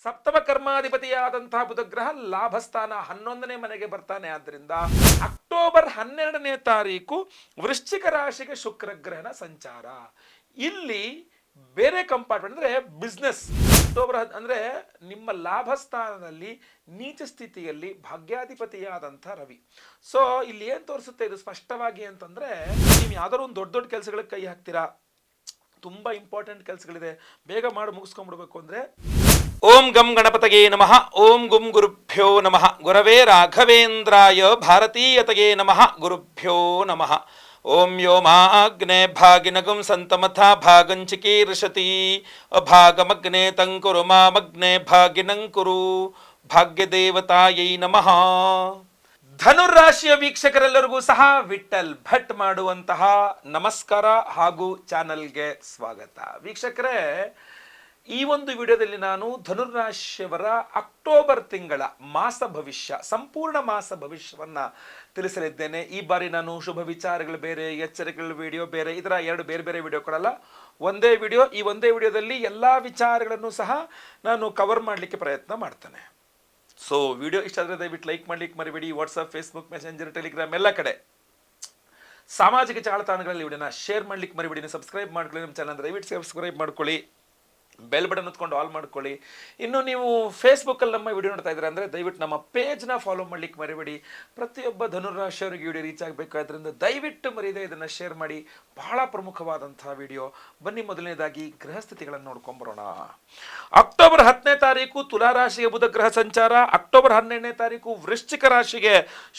ಸಪ್ತಮ ಕರ್ಮಾಧಿಪತಿಯಾದಂತಹ ಬುಧಗ್ರಹ ಲಾಭಸ್ಥಾನ 11ನೇ ಮನೆಗೆ ಬರ್ತಾನೆ. ಆದ್ದರಿಂದ ಅಕ್ಟೋಬರ್ 12ನೇ ತಾರೀಕು ವೃಶ್ಚಿಕ ರಾಶಿಗೆ ಶುಕ್ರಗ್ರಹನ ಸಂಚಾರ. ಇಲ್ಲಿ ಬೇರೆ ಕಂಪಾರ್ಟ್ಮೆಂಟ್ ಅಂದ್ರೆ ಬಿಸ್ನೆಸ್. ಅಕ್ಟೋಬರ್ ಅಂದ್ರೆ ನಿಮ್ಮ ಲಾಭಸ್ಥಾನದಲ್ಲಿ ನೀಚ ಸ್ಥಿತಿಯಲ್ಲಿ ಭಾಗ್ಯಾಧಿಪತಿಯಾದಂಥ ರವಿ. ಸೊ ಇಲ್ಲಿ ಏನ್ ತೋರಿಸುತ್ತೆ ಇದು ಸ್ಪಷ್ಟವಾಗಿ ಅಂತಂದ್ರೆ, ನೀವು ಯಾವ್ದಾದ್ರು ಒಂದು ದೊಡ್ಡ ದೊಡ್ಡ ಕೆಲಸಗಳಿಗೆ ಕೈ ಹಾಕ್ತೀರಾ, ತುಂಬಾ ಇಂಪಾರ್ಟೆಂಟ್ ಕೆಲಸಗಳಿದೆ, ಬೇಗ ಮಾಡಿ ಮುಗಿಸ್ಕೊಂಡ್ಬಿಡ್ಬೇಕು ಅಂದ್ರೆ ಓಂ ಗಂ ಗಣಪತಗೆ ನಮಃ. ಓಂ ಗುಂ ಗುರುಭ್ಯೋ ನಮಃ. ಗುರವೇ ರಾಘವೇಂದ್ರಾಯ ಭಾರತೀಯತಗೆ ನಮಃ. ಗುರುಭ್ಯೋ ನಮಃ. ಓಂ ಯೋ ಮಾಗ್ನೆ ಭಾಗಿನಗಂ ಸಂತಮಥಾ ಭಾಗಂಚಿಕೀರ್ಷತಿ ಅಭಾಗಮಗ್ನೆ ತಂಕುರು ಮಾಮಗ್ನೆ ಭಾಗಿನಂಕುರು ಭಾಗ್ಯದೇವತಾಯೈ ನಮಃ. ಧನುರಾಶಿಯ ವೀಕ್ಷಕರೆಲ್ಲರಿಗೂ ಸಹ ವಿಠಲ್ ಭಟ್ ಮಾಡುವಂತಹ ನಮಸ್ಕಾರ ಹಾಗೂ ಚಾನಲ್ಗೆ ಸ್ವಾಗತ. ವೀಕ್ಷಕರೇ, ಈ ಒಂದು ವಿಡಿಯೋದಲ್ಲಿ ನಾನು ಧನುರಾಶಿಯವರ ಅಕ್ಟೋಬರ್ ತಿಂಗಳ ಮಾಸ ಭವಿಷ್ಯ, ಸಂಪೂರ್ಣ ಮಾಸ ಭವಿಷ್ಯವನ್ನ ತಿಳಿಸಲಿದ್ದೇನೆ. ಈ ಬಾರಿ ನಾನು ಶುಭ ವಿಚಾರಗಳು ಬೇರೆ, ಎಚ್ಚರಿಕೆಗಳ ವಿಡಿಯೋ ಬೇರೆ, ಇದರ ಎರಡು ಬೇರೆ ಬೇರೆ ವಿಡಿಯೋ ಕೊಡಲ್ಲ, ಒಂದೇ ವಿಡಿಯೋ. ಈ ಒಂದೇ ವಿಡಿಯೋದಲ್ಲಿ ಎಲ್ಲಾ ವಿಚಾರಗಳನ್ನು ಸಹ ನಾನು ಕವರ್ ಮಾಡಲಿಕ್ಕೆ ಪ್ರಯತ್ನ ಮಾಡ್ತೇನೆ. ಸೊ ವಿಡಿಯೋ ಇಷ್ಟ ಆದರೆ ದಯವಿಟ್ಟು ಲೈಕ್ ಮಾಡ್ಲಿಕ್ಕೆ ಮರಿಬೇಡಿ. ವಾಟ್ಸಪ್, ಫೇಸ್ಬುಕ್, ಮೆಸೆಂಜರ್, ಟೆಲಿಗ್ರಾಮ್ ಎಲ್ಲ ಕಡೆ ಸಾಮಾಜಿಕ ಜಾಲತಾಣಗಳಲ್ಲಿ ವಿಡಿಯೋನ ಶೇರ್ ಮಾಡ್ಲಿಕ್ಕೆ ಮರಿಬೇಡಿ. ಸಬ್ಸ್ಕ್ರೈಬ್ ಮಾಡ್ಕೊಳ್ಳಿ ನಮ್ಮ ಚಾನಲ್, ದಯವಿಟ್ಟು ಸಬ್ಸ್ಕ್ರೈಬ್ ಮಾಡ್ಕೊಳ್ಳಿ, ಬೆಲ್ ಬಟನ್ ಹೊತ್ಕೊಂಡು ಆಲ್ ಮಾಡ್ಕೊಳ್ಳಿ. ಇನ್ನು ನೀವು ಫೇಸ್ಬುಕ್ಕಲ್ಲಿ ನಮ್ಮ ವಿಡಿಯೋ ನೋಡ್ತಾ ಇದ್ದೀರಾ ಅಂದರೆ ದಯವಿಟ್ಟು ನಮ್ಮ ಪೇಜ್ನ ಫಾಲೋ ಮಾಡ್ಲಿಕ್ಕೆ ಮರಿಬೇಡಿ. ಪ್ರತಿಯೊಬ್ಬ ಧನುರಾಶಿಯವರಿಗೆ ವಿಡಿಯೋ ರೀಚ್ ಆಗಬೇಕಾದ್ರಿಂದ ದಯವಿಟ್ಟು ಮರೀದೆ ಇದನ್ನು ಶೇರ್ ಮಾಡಿ. ಬಹಳ ಪ್ರಮುಖವಾದಂತಹ ವಿಡಿಯೋ. ಬನ್ನಿ ಮೊದಲನೇದಾಗಿ ಗ್ರಹಸ್ಥಿತಿಗಳನ್ನು ನೋಡ್ಕೊಂಬರೋಣ. ಅಕ್ಟೋಬರ್ 10ನೇ ತಾರೀಕು ತುಲಾರಾಶಿಗೆ ಬುಧ ಗ್ರಹ ಸಂಚಾರ. ಅಕ್ಟೋಬರ್ 12ನೇ ತಾರೀಕು ವೃಶ್ಚಿಕ ರಾಶಿಗೆ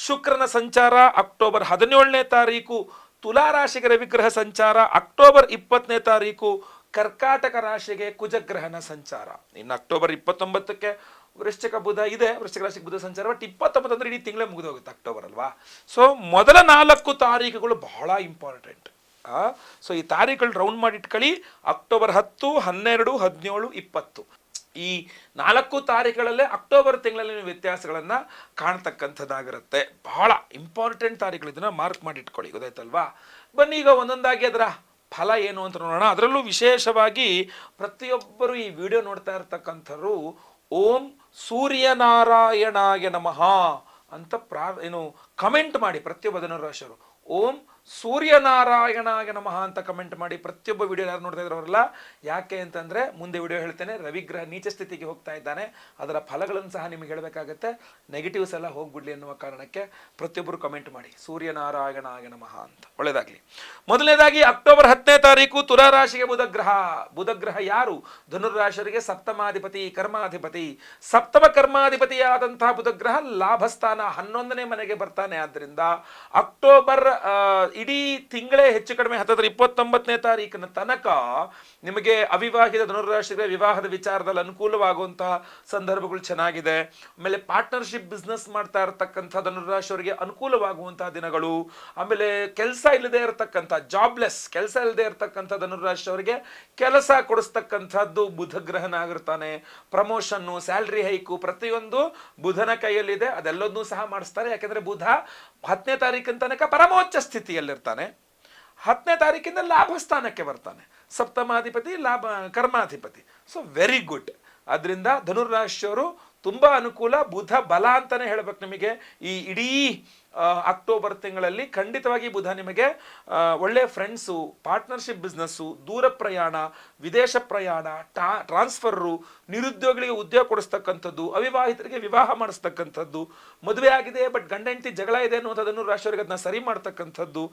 ಶುಕ್ರನ ಸಂಚಾರ. ಅಕ್ಟೋಬರ್ 17ನೇ ತಾರೀಕು ತುಲಾರಾಶಿಗೆ ರವಿಗ್ರಹ ಸಂಚಾರ. ಅಕ್ಟೋಬರ್ 20ನೇ ತಾರೀಕು ಕರ್ಕಾಟಕ ರಾಶಿಗೆ ಕುಜಗ್ರಹನ ಸಂಚಾರ. ಇನ್ನು ಅಕ್ಟೋಬರ್ 29ಕ್ಕೆ ವೃಶ್ಚಿಕ ಬುಧ ಇದೆ, ವೃಶ್ಚಿಕ ರಾಶಿಗೆ ಬುಧ ಸಂಚಾರ. ಬಟ್ 29 ಅಂದ್ರೆ ಇಡೀ ತಿಂಗಳೇ ಮುಗಿದೋಗುತ್ತೆ ಅಕ್ಟೋಬರ್ ಅಲ್ವಾ. ಸೊ ಮೊದಲ 4 ತಾರೀಕುಗಳು ಬಹಳ ಇಂಪಾರ್ಟೆಂಟ್. ಸೊ ಈ ತಾರೀಖುಗಳು ರೌಂಡ್ ಮಾಡಿ ಇಟ್ಕೊಳ್ಳಿ. ಅಕ್ಟೋಬರ್ 10, 12, 17, 20 ಈ 4 ತಾರೀಖುಗಳಲ್ಲೇ ಅಕ್ಟೋಬರ್ ತಿಂಗಳಲ್ಲಿ ನೀವು ವ್ಯತ್ಯಾಸಗಳನ್ನ ಕಾಣ್ತಕ್ಕಂಥದ್ದಾಗಿರುತ್ತೆ. ಬಹಳ ಇಂಪಾರ್ಟೆಂಟ್ ತಾರೀಖುಗಳು, ಇದನ್ನ ಮಾರ್ಕ್ ಮಾಡಿ ಇಟ್ಕೊಳ್ಳಿ, ಗೊತ್ತಾಯ್ತಲ್ವಾ. ಬನ್ನಿ ಈಗ ಒಂದೊಂದಾಗಿ ಅದರ ಫಲ ಏನು ಅಂತ ನೋಡೋಣ. ಅದರಲ್ಲೂ ವಿಶೇಷವಾಗಿ ಪ್ರತಿಯೊಬ್ಬರು ಈ ವಿಡಿಯೋ ನೋಡ್ತಾ ಇರ್ತಕ್ಕಂಥವ್ರು ಓಂ ಸೂರ್ಯನಾರಾಯಣಾಯ ನಮಃ ಅಂತ ಕಮೆಂಟ್ ಮಾಡಿ. ಪ್ರತಿಯೊಬ್ಬ ಧನುರಾಶಿಯವರು ಓಂ ಸೂರ್ಯನಾರಾಯಣಾಯ ನಮಃ ಅಂತ ಕಮೆಂಟ್ ಮಾಡಿ. ಪ್ರತಿಯೊಬ್ಬ ವಿಡಿಯೋ ಯಾರು ನೋಡ್ತಾ ಇದ್ರವರಲ್ಲ. ಯಾಕೆ ಅಂತಂದ್ರೆ ಮುಂದೆ ವಿಡಿಯೋ ಹೇಳ್ತೇನೆ, ರವಿಗ್ರಹ ನೀಚ ಸ್ಥಿತಿಗೆ ಹೋಗ್ತಾ ಇದ್ದಾನೆ, ಅದರ ಫಲಗಳನ್ನು ಸಹ ನಿಮಗೆ ಹೇಳಬೇಕಾಗತ್ತೆ. ನೆಗೆಟಿವ್ಸ್ ಎಲ್ಲ ಹೋಗ್ಬಿಡ್ಲಿ ಅನ್ನುವ ಕಾರಣಕ್ಕೆ ಪ್ರತಿಯೊಬ್ಬರು ಕಮೆಂಟ್ ಮಾಡಿ ಸೂರ್ಯನಾರಾಯಣಾಯ ನಮಃ ಅಂತ. ಒಳ್ಳೆಯದಾಗಲಿ. ಮೊದಲನೇದಾಗಿ ಅಕ್ಟೋಬರ್ 10ನೇ ತಾರೀಕು ತುಲಾರಾಶಿಗೆ ಬುಧಗ್ರಹ. ಬುಧಗ್ರಹ ಯಾರು? ಧನುರಾಶಿಯವರಿಗೆ ಸಪ್ತಮಾಧಿಪತಿ, ಕರ್ಮಾಧಿಪತಿ. ಸಪ್ತಮ ಕರ್ಮಾಧಿಪತಿಯಾದಂತಹ ಬುಧಗ್ರಹ ಲಾಭಸ್ಥಾನ 11ನೇ ಮನೆಗೆ ಬರ್ತಾನೆ. ಆದ್ದರಿಂದ ಅಕ್ಟೋಬರ್ ಇಡೀ ತಿಂಗಳೇ ಹೆಚ್ಚು ಕಡಿಮೆ 29ನೇ ತಾರೀಕಿನ ತನಕ ನಿಮಗೆ ಅವಿವಾಹಿತ ಧನುರಾಶಿಗೆ ವಿವಾಹದ ವಿಚಾರದಲ್ಲಿ ಅನುಕೂಲವಾಗುವಂತಹ ಸಂದರ್ಭಗಳು ಚೆನ್ನಾಗಿದೆ. ಆಮೇಲೆ ಪಾರ್ಟ್ನರ್ಶಿಪ್ ಬಿಸ್ನೆಸ್ ಮಾಡ್ತಾ ಇರತಕ್ಕಂಥ ಧನುರಾಶಿಯವರಿಗೆ ಅನುಕೂಲವಾಗುವಂತಹ ದಿನಗಳು. ಆಮೇಲೆ ಕೆಲಸ ಇಲ್ಲದೆ ಇರತಕ್ಕಂಥ ಜಾಬ್ಲೆಸ್, ಕೆಲಸ ಇಲ್ಲದೆ ಇರತಕ್ಕಂಥ ಧನುರಾಶಿಯವರಿಗೆ ಕೆಲಸ ಕೊಡಿಸ್ತಕ್ಕಂಥದ್ದು ಬುಧಗ್ರಹನ ಆಗಿರ್ತಾನೆ. ಪ್ರಮೋಷನ್ನು, ಸ್ಯಾಲ್ರಿ ಹೈಕು ಪ್ರತಿಯೊಂದು ಬುಧನ ಕೈಯಲ್ಲಿದೆ. ಅದೆಲ್ಲದನ್ನೂ ಸಹ ಮಾಡಿಸ್ತಾರೆ. ಯಾಕೆಂದ್ರೆ ಬುಧ 10ನೇ ತಾರೀಕಿನ ತನಕ ಪರಮೋಚ್ಚ ಸ್ಥಿತಿಯಲ್ಲಿರ್ತಾನೆ. 10ನೇ ತಾರೀಕಿಂದ ಲಾಭಸ್ಥಾನಕ್ಕೆ ಬರ್ತಾನೆ. ಸಪ್ತಮಾಧಿಪತಿ, ಕರ್ಮಾಧಿಪತಿ. So very good. ಅದರಿಂದ ಧನುರಾಶಿಯವರು ತುಂಬಾ ಅನುಕೂಲ. ಬುಧ ಬಲ ಅಂತಾನೆ ಹೇಳ್ಬೇಕು ನಿಮಗೆ. ಈ ಇಡೀ ಅಕ್ಟೋಬರ್ ತಿಂಗಳಲ್ಲಿ ಖಂಡಿತವಾಗಿ ಬುಧ ನಿಮಗೆ ಒಳ್ಳೆ ಫ್ರೆಂಡ್ಸು, ಪಾರ್ಟ್ನರ್ಶಿಪ್ ಬಿಸ್ನೆಸ್ಸು, ದೂರ ಪ್ರಯಾಣ, ವಿದೇಶ ಪ್ರಯಾಣ, ಟ್ರಾನ್ಸ್ಫರು, ನಿರುದ್ಯೋಗಿಗಳಿಗೆ ಉದ್ಯೋಗ ಕೊಡಿಸ್ತಕ್ಕಂಥದ್ದು, ಅವಿವಾಹಿತರಿಗೆ ವಿವಾಹ ಮಾಡಿಸ್ತಕ್ಕಂಥದ್ದು, ಮದುವೆ ಆಗಿದೆ ಬಟ್ ಗಂಡ ಹೆಂಡತಿ ಜಗಳ ಇದೆ ಅನ್ನುವಂಥದ್ದನ್ನು ರಾಶಿಯವರಿಗೆ ಅದನ್ನ ಸರಿ ಮಾಡ್ತಕ್ಕಂಥದ್ದು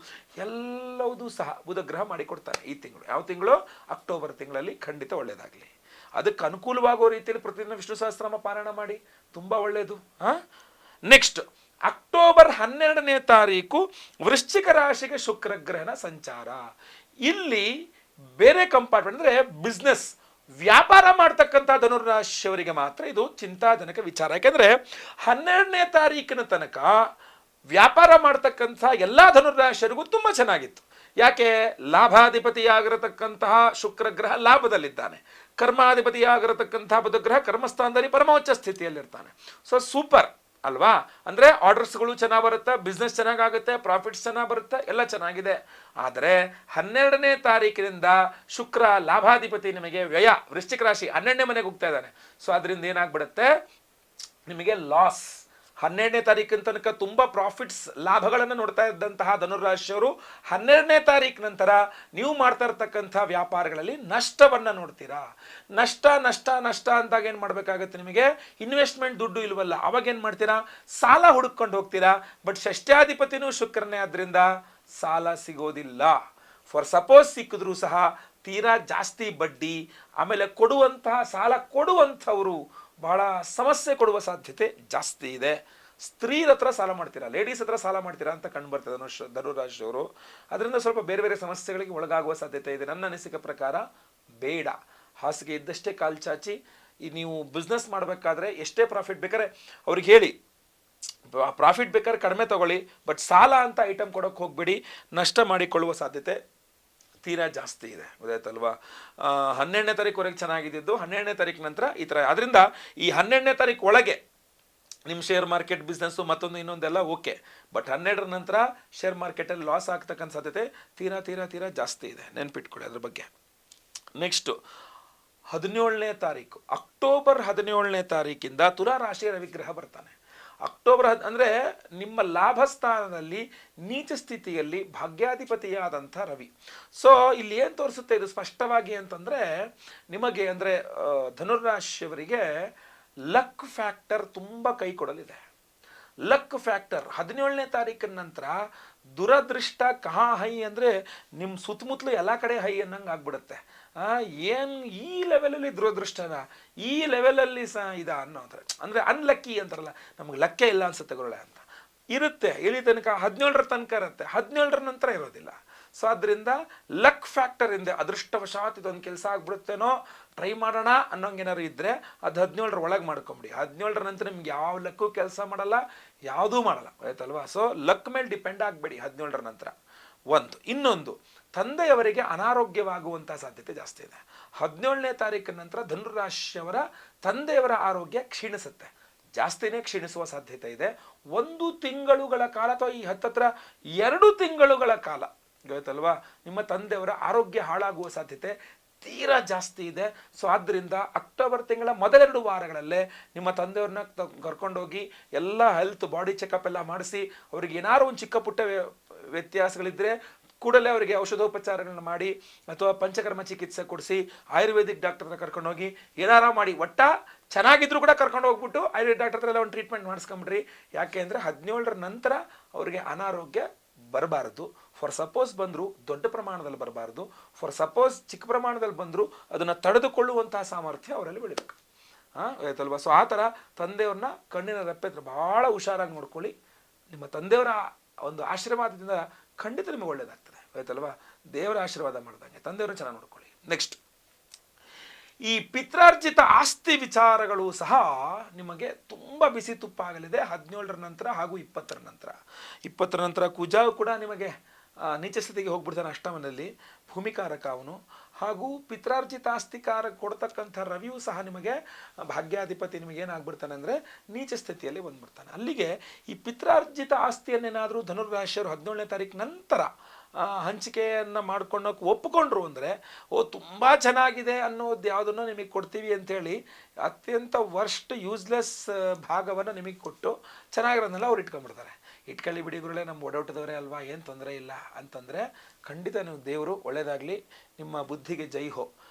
ಎಲ್ಲವೂ ಸಹ ಬುಧ ಗ್ರಹ ಮಾಡಿಕೊಡ್ತಾರೆ ಈ ತಿಂಗಳು. ಯಾವ ತಿಂಗಳು? ಅಕ್ಟೋಬರ್ ತಿಂಗಳಲ್ಲಿ. ಖಂಡಿತ ಒಳ್ಳೆಯದಾಗಲಿ. ಅದಕ್ಕೆ ಅನುಕೂಲವಾಗುವ ರೀತಿಯಲ್ಲಿ ಪ್ರತಿದಿನ ವಿಷ್ಣು ಸಹಸ್ರನಾಮ ಪಾರಾಯಣ ಮಾಡಿ, ತುಂಬಾ ಒಳ್ಳೆಯದು. ನೆಕ್ಸ್ಟ್ ಅಕ್ಟೋಬರ್ 12ನೇ ತಾರೀಕು ವೃಶ್ಚಿಕ ರಾಶಿಗೆ ಶುಕ್ರಗ್ರಹನ ಸಂಚಾರ. ಇಲ್ಲಿ ಬೇರೆ ಕಂಪಾರ್ಟ್ಮೆಂಟ್ ಅಂದ್ರೆ ಬಿಸ್ನೆಸ್, ವ್ಯಾಪಾರ ಮಾಡ್ತಕ್ಕಂಥ ಧನುರಾಶಿಯವರಿಗೆ ಮಾತ್ರ ಇದು ಚಿಂತಾಜನಕ ವಿಚಾರ. ಯಾಕೆಂದ್ರೆ 12ನೇ ತಾರೀಕಿನ ತನಕ ವ್ಯಾಪಾರ ಮಾಡ್ತಕ್ಕಂಥ ಎಲ್ಲಾ ಧನುರಾಶಿಯವರಿಗೂ ತುಂಬಾ ಚೆನ್ನಾಗಿತ್ತು. ಯಾಕೆ? ಲಾಭಾಧಿಪತಿಯಾಗಿರತಕ್ಕಂತಹ ಶುಕ್ರಗ್ರಹ ಲಾಭದಲ್ಲಿದ್ದಾನೆ. ಕರ್ಮಾಧಿಪತಿಯಾಗಿರತಕ್ಕಂತಹ ಬುಧಗ್ರಹ ಕರ್ಮಸ್ಥಾನದಲ್ಲಿ ಪರಮೋಚ್ಚ ಸ್ಥಿತಿಯಲ್ಲಿರ್ತಾನೆ. So super. ಅಲ್ವಾ? ಅಂದ್ರೆ ಆರ್ಡರ್ಸ್ಗಳು ಚೆನ್ನಾಗಿ ಬರುತ್ತೆ, ಬಿಸ್ನೆಸ್ ಚೆನ್ನಾಗಾಗುತ್ತೆ, ಪ್ರಾಫಿಟ್ಸ್ ಚೆನ್ನಾಗಿ ಬರುತ್ತೆ, ಎಲ್ಲ ಚೆನ್ನಾಗಿದೆ. ಆದರೆ 12ನೇ ತಾರೀಕಿನಿಂದ ಶುಕ್ರ ಲಾಭಾಧಿಪತಿ ನಿಮಗೆ ವ್ಯಯ, ವೃಶ್ಚಿಕ ರಾಶಿ 12ನೇ ಮನೆಗೆ ಹೋಗ್ತಾ ಇದ್ದಾನೆ. ಸೊ ಅದರಿಂದ ಏನಾಗ್ಬಿಡುತ್ತೆ, ನಿಮಗೆ ಲಾಸ್. 12ನೇ ತಾರೀಕಿನ ತನಕ ತುಂಬಾ ಪ್ರಾಫಿಟ್ಸ್, ಲಾಭಗಳನ್ನು ನೋಡ್ತಾ ಇದ್ದಂತಹ ಧನುರಾಶಿಯವರು 12ನೇ ತಾರೀಕು ನಂತರ ನೀವು ಮಾಡ್ತಾ ಇರ್ತಕ್ಕಂಥ ವ್ಯಾಪಾರಗಳಲ್ಲಿ ನಷ್ಟವನ್ನ ನೋಡ್ತೀರಾ. ನಷ್ಟ ನಷ್ಟ ನಷ್ಟ ಅಂದಾಗ ಏನ್ ಮಾಡ್ಬೇಕಾಗತ್ತೆ, ನಿಮಗೆ ಇನ್ವೆಸ್ಟ್ಮೆಂಟ್ ದುಡ್ಡು ಇಲ್ವಲ್ಲ, ಅವಾಗ ಏನ್ ಮಾಡ್ತೀರಾ, ಸಾಲ ಹುಡುಕೊಂಡು ಹೋಗ್ತೀರಾ. ಬಟ್ ಷಷ್ಠ್ಯಾಧಿಪತಿನೂ ಶುಕ್ರನೇ, ಆದ್ರಿಂದ ಸಾಲ ಸಿಗೋದಿಲ್ಲ. ಫಾರ್ ಸಪೋಸ್ ಸಿಕ್ಕಿದ್ರು ಸಹ ತೀರಾ ಜಾಸ್ತಿ ಬಡ್ಡಿ, ಆಮೇಲೆ ಕೊಡುವಂತಹ ಸಾಲ ಕೊಡುವಂಥವರು ಬಹಳ ಸಮಸ್ಯೆ ಕೊಡುವ ಸಾಧ್ಯತೆ ಜಾಸ್ತಿ ಇದೆ. ಸ್ತ್ರೀರ ಹತ್ರ ಸಾಲ ಮಾಡ್ತೀರಾ, ಲೇಡೀಸ್ ಹತ್ರ ಸಾಲ ಮಾಡ್ತೀರಾ ಅಂತ ಕಂಡು ಬರ್ತದೆ ಧನುರಾಶಿಯವರು. ಅದರಿಂದ ಸ್ವಲ್ಪ ಬೇರೆ ಬೇರೆ ಸಮಸ್ಯೆಗಳಿಗೆ ಒಳಗಾಗುವ ಸಾಧ್ಯತೆ ಇದೆ. ನನ್ನ ಅನಿಸಿಕೆ ಪ್ರಕಾರ ಬೇಡ. ಹಾಸಿಗೆ ಇದ್ದಷ್ಟೇ ಕಾಲು ಚಾಚಿ. ನೀವು ಬಿಸ್ನೆಸ್ ಮಾಡಬೇಕಾದ್ರೆ ಎಷ್ಟೇ ಪ್ರಾಫಿಟ್ ಬೇಕಾದ್ರೆ ಅವ್ರಿಗೆ ಹೇಳಿ, ಪ್ರಾಫಿಟ್ ಬೇಕಾದ್ರೆ ಕಡಿಮೆ ತಗೊಳ್ಳಿ, ಬಟ್ ಸಾಲ ಅಂತ ಐಟಮ್ ಕೊಡೋಕೆ ಹೋಗ್ಬೇಡಿ, ನಷ್ಟ ಮಾಡಿಕೊಳ್ಳುವ ಸಾಧ್ಯತೆ ತೀರಾ ಜಾಸ್ತಿ ಇದೆ. ಗೊತ್ತಾಯ್ತಲ್ವಾ? 12ನೇ ತಾರೀಕುವರೆಗೆ ಚೆನ್ನಾಗಿದ್ದು, 12ನೇ ತಾರೀಕು ನಂತರ ಈ ಥರ. ಅದರಿಂದ ಈ 12ನೇ ತಾರೀಕು ಒಳಗೆ ನಿಮ್ಮ ಶೇರ್ ಮಾರ್ಕೆಟ್ ಬಿಸ್ನೆಸ್ಸು ಮತ್ತೊಂದು ಇನ್ನೊಂದೆಲ್ಲ ಓಕೆ, ಬಟ್ 12ರ ನಂತರ ಶೇರ್ ಮಾರ್ಕೆಟಲ್ಲಿ ಲಾಸ್ ಆಗ್ತಕ್ಕಂಥ ಸಾಧ್ಯತೆ ತೀರಾ ತೀರಾ ತೀರಾ ಜಾಸ್ತಿ ಇದೆ. ನೆನ್ಪಿಟ್ಕೊಳ್ಳಿ ಅದ್ರ ಬಗ್ಗೆ. ನೆಕ್ಸ್ಟು 17ನೇ ತಾರೀಕು, ಅಕ್ಟೋಬರ್ 17ನೇ ತಾರೀಕಿಂದ ತುಲಾ ರಾಶಿಯ ರವಿಗ್ರಹ ಬರ್ತಾನೆ. ಅಕ್ಟೋಬರ್ ಅಂದರೆ ನಿಮ್ಮ ಲಾಭ ಸ್ಥಾನದಲ್ಲಿ ನೀಚ ಸ್ಥಿತಿಯಲ್ಲಿ ಭಾಗ್ಯಾಧಿಪತಿಯಾದಂಥ ರವಿ. ಸೊ ಇಲ್ಲಿ ಏನು ತೋರಿಸುತ್ತೆ ಇದು ಸ್ಪಷ್ಟವಾಗಿ ಅಂತಂದರೆ, ನಿಮಗೆ ಅಂದರೆ ಧನುರಾಶಿಯವರಿಗೆ ಲಕ್ ಫ್ಯಾಕ್ಟರ್ ತುಂಬ ಕೈ ಕೊಡಲಿದೆ. ಲಕ್ ಫ್ಯಾಕ್ಟರ್ 17ನೇ ತಾರೀಕಿನ ನಂತರ ದುರದೃಷ್ಟ ಕಹಾ ಹೈ ಅಂದರೆ ನಿಮ್ಮ ಸುತ್ತಮುತ್ತಲು ಎಲ್ಲ ಕಡೆ ಹೈ ಅನ್ನಂಗೆ ಆಗ್ಬಿಡುತ್ತೆ. ಏನು ಈ ಲೆವೆಲಲ್ಲಿ ದುರದೃಷ್ಟನ, ಈ ಲೆವೆಲಲ್ಲಿ ಸಹ ಇದ ಅನ್ನೋದ್ರೆ ಅಂದರೆ ಅನ್ಲಕ್ಕಿ ಅಂತಾರಲ್ಲ, ನಮಗೆ ಲಕ್ಕೇ ಇಲ್ಲ ಅನ್ಸುತ್ತೆ ಗುರುಳೆ ಅಂತ ಇರುತ್ತೆ. ಇಲ್ಲಿ ತನಕ 17ರ ತನಕ ಇರುತ್ತೆ, 17ರ ನಂತರ ಇರೋದಿಲ್ಲ. ಸೊ ಅದರಿಂದ ಲಕ್ ಫ್ಯಾಕ್ಟರ್ ಇಂದ ಅದೃಷ್ಟವಶಾತ್ ಇದೊಂದು ಕೆಲಸ ಆಗ್ಬಿಡುತ್ತೇನೋ, ಟ್ರೈ ಮಾಡೋಣ ಅನ್ನೋಂಗೇನಾದ್ರು ಇದ್ದರೆ ಅದು 17ರ ಒಳಗೆ ಮಾಡ್ಕೊಂಬಿಡಿ. 17ರ ನಂತರ ನಿಮ್ಗೆ ಯಾವ ಲಕ್ಕು ಕೆಲಸ ಮಾಡಲ್ಲ, ಯಾವುದೂ ಮಾಡಲ್ಲ. ಆಯ್ತಲ್ವಾ? ಸೊ ಲಕ್ ಮೇಲೆ ಡಿಪೆಂಡ್ ಆಗಬೇಡಿ 17ರ ನಂತರ. ಒಂದು ಇನ್ನೊಂದು, ತಂದೆಯವರಿಗೆ ಅನಾರೋಗ್ಯವಾಗುವಂಥ ಸಾಧ್ಯತೆ ಜಾಸ್ತಿ ಇದೆ. 17ನೇ ತಾರೀಕಿನ ನಂತರ ಧನುರಾಶಿಯವರ ತಂದೆಯವರ ಆರೋಗ್ಯ ಕ್ಷೀಣಿಸುತ್ತೆ, ಜಾಸ್ತಿನೇ ಕ್ಷೀಣಿಸುವ ಸಾಧ್ಯತೆ ಇದೆ. 1 ತಿಂಗಳುಗಳ ಕಾಲ ಅಥವಾ ಈ ಹತ್ತತ್ರ 2 ತಿಂಗಳುಗಳ ಕಾಲ ಗೊತ್ತಲ್ವಾ, ನಿಮ್ಮ ತಂದೆಯವರ ಆರೋಗ್ಯ ಹಾಳಾಗುವ ಸಾಧ್ಯತೆ ತೀರಾ ಜಾಸ್ತಿ ಇದೆ. ಸೊ ಆದ್ದರಿಂದ ಅಕ್ಟೋಬರ್ ತಿಂಗಳ ಮೊದಲ 2 ವಾರಗಳಲ್ಲೇ ನಿಮ್ಮ ತಂದೆಯವ್ರನ್ನ ಕರ್ಕೊಂಡೋಗಿ ಎಲ್ಲ ಹೆಲ್ತ್ ಬಾಡಿ ಚೆಕಪ್ ಎಲ್ಲ ಮಾಡಿಸಿ, ಅವ್ರಿಗೆ ಏನಾದ್ರು ಒಂದು ಚಿಕ್ಕ ಪುಟ್ಟ ವ್ಯತ್ಯಾಸಗಳಿದ್ದರೆ ಕೂಡಲೇ ಅವರಿಗೆ ಔಷಧೋಪಚಾರಗಳನ್ನ ಮಾಡಿ ಅಥವಾ ಪಂಚಕರ್ಮ ಚಿಕಿತ್ಸೆ ಕೊಡಿಸಿ ಆಯುರ್ವೇದಿಕ್ ಡಾಕ್ಟರ್ನ ಕರ್ಕೊಂಡೋಗಿ ಏನಾರ ಮಾಡಿ, ಒಟ್ಟ ಚೆನ್ನಾಗಿದ್ರು ಕೂಡ ಕರ್ಕೊಂಡು ಹೋಗ್ಬಿಟ್ಟು ಆಯುರ್ವೇದಿಕ್ ಡಾಕ್ಟರ್ ಹತ್ರ ಎಲ್ಲ ಒಂದು ಟ್ರೀಟ್ಮೆಂಟ್ ಮಾಡಿಸ್ಕೊಂಬಿಡ್ರಿ. ಯಾಕೆ ಅಂದರೆ 17ರ ನಂತರ ಅವರಿಗೆ ಅನಾರೋಗ್ಯ ಬರಬಾರದು. ಫಾರ್ ಸಪೋಸ್ ಬಂದರೂ ದೊಡ್ಡ ಪ್ರಮಾಣದಲ್ಲಿ ಬರಬಾರ್ದು, ಫಾರ್ ಸಪೋಸ್ ಚಿಕ್ಕ ಪ್ರಮಾಣದಲ್ಲಿ ಬಂದರೂ ಅದನ್ನು ತಡೆದುಕೊಳ್ಳುವಂತಹ ಸಾಮರ್ಥ್ಯ ಅವರಲ್ಲಿ ಬೆಳಿಬೇಕು. ಆಯ್ತಲ್ವಾ? ಸೊ ಆ ಥರ ತಂದೆಯವ್ರನ್ನ ಕಣ್ಣಿನ ರೆಪ್ಪೆ ಭಾಳ ಹುಷಾರಾಗಿ ನೋಡ್ಕೊಳ್ಳಿ. ನಿಮ್ಮ ತಂದೆಯವರ ಒಂದು ಆಶೀರ್ವಾದದಿಂದ ಖಂಡಿತ ನಿಮಗೆ ಒಳ್ಳೇದಾಗ್ತದೆ. ಆಯ್ತಲ್ವಾ? ದೇವರ ಆಶೀರ್ವಾದ ಮಾಡಿದಂಗೆ ತಂದೆಯವ್ರನ್ನ ಚೆನ್ನಾಗಿ ನೋಡ್ಕೊಳ್ಳಿ. ನೆಕ್ಸ್ಟ್, ಈ ಪಿತ್ರಾರ್ಜಿತ ಆಸ್ತಿ ವಿಚಾರಗಳು ಸಹ ನಿಮಗೆ ತುಂಬ ಬಿಸಿ ತುಪ್ಪ ಆಗಲಿದೆ 17ರ ನಂತರ ಹಾಗೂ 20ರ ನಂತರ. 20ರ ನಂತರ ಕುಜ ಕೂಡ ನಿಮಗೆ ನೀಚ ಸ್ಥಿತಿಗೆ ಹೋಗ್ಬಿಡ್ತಾನೆ ಅಷ್ಟಮನಲ್ಲಿ, ಭೂಮಿಕಾರಕ ಅವನು. ಹಾಗೂ ಪಿತ್ರಾರ್ಜಿತ ಆಸ್ತಿಕಾರ ಕೊಡ್ತಕ್ಕಂಥ ರವಿಯೂ ಸಹ ನಿಮಗೆ ಭಾಗ್ಯಾಧಿಪತಿ ನಿಮಗೆ ಏನಾಗ್ಬಿಡ್ತಾನೆ ಅಂದರೆ ನೀಚ ಸ್ಥಿತಿಯಲ್ಲಿ ಬಂದ್ಬಿಡ್ತಾನೆ. ಅಲ್ಲಿಗೆ ಈ ಪಿತ್ರಾರ್ಜಿತ ಆಸ್ತಿಯನ್ನೇನಾದರೂ ಧನುರಾಶಿಯವರು 17ನೇ ತಾರೀಕು ನಂತರ ಹಂಚಿಕೆಯನ್ನು ಮಾಡ್ಕೊಂಡೋಕೆ ಒಪ್ಪಿಕೊಂಡ್ರು ಅಂದರೆ, ತುಂಬ ಚೆನ್ನಾಗಿದೆ ಅನ್ನೋದು ಯಾವುದನ್ನು ನಿಮಗೆ ಕೊಡ್ತೀವಿ ಅಂಥೇಳಿ ಅತ್ಯಂತ ವರ್ಸ್ಟ್ ಯೂಸ್ಲೆಸ್ ಭಾಗವನ್ನು ನಿಮಗೆ ಕೊಟ್ಟು ಚೆನ್ನಾಗಿರೋದನ್ನೆಲ್ಲ ಅವ್ರು ಇಟ್ಕೊಂಡ್ಬಿಡ್ತಾರೆ. ಇಟ್ಕೊಳ್ಳಿ ಬಿಡಿ ಗುರುಗಳೇ, ನಮ್ಮ ಒಡಹುಟ್ಟಿದವರೇ ಅಲ್ವಾ, ಏನು ತೊಂದರೆ ಇಲ್ಲ ಅಂತಂದರೆ ಖಂಡಿತ ನೀವು ದೇವರು ಒಳ್ಳೆಯದಾಗಲಿ, ನಿಮ್ಮ ಬುದ್ಧಿಗೆ ಜೈ ಹೋ.